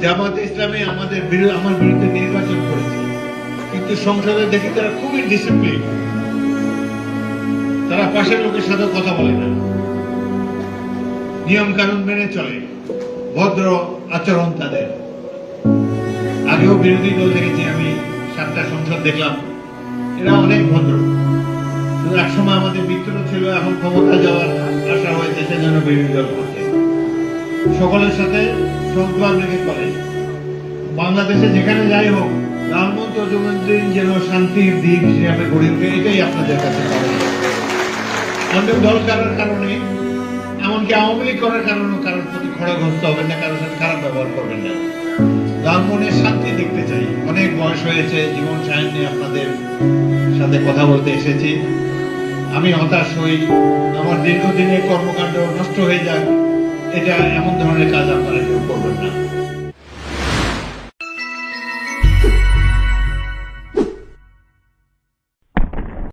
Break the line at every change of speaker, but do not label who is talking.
জামাতে ইসলামী আমার বিরুদ্ধে নির্বাচন করেছে, কিন্তু সংসদে দেখি তারা খুবই ডিসিপ্লিন। তারা পাশের লোকের সাথে কথা বলে না, নিয়ম কানুন মেনে চলে, ভদ্র আচরণ তাদের। আগেও বিরোধী দল দেখেছি আমি, 7টা সংসদ দেখলাম, এরা অনেক ভদ্র। শুধু একসময় আমাদের মিত্র ছিল, এখন ক্ষমতা যাওয়ার আশা হয়েছে, সেজন্য বিরোধী দল করছে। সকলের সাথে সংবাদ রেখে করে। বাংলাদেশে যেখানে যাই হোক, প্রধানমন্ত্রী যেন শান্তির দ্বীপ হিসেবে গড়ে ওঠে, এটাই আপনাদের কাছে অনেক দল করার কারণে, এমনকি আওয়ামী লীগ করার কারণে কারোর প্রতি খড়গহস্ত হবেন না, কারোর সাথে খারাপ ব্যবহার করবেন না। মনের শান্তি দেখতে চাই। অনেক বয়স হয়েছে, জীবন সায়ন নিয়ে আপনাদের সাথে কথা বলতে এসেছি। আমি হতাশ হই, আমার দীর্ঘদিনের কর্মকাণ্ড নষ্ট হয়ে যায়, এটা এমন ধরনের কাজ আপনারা কেউ করবেন না।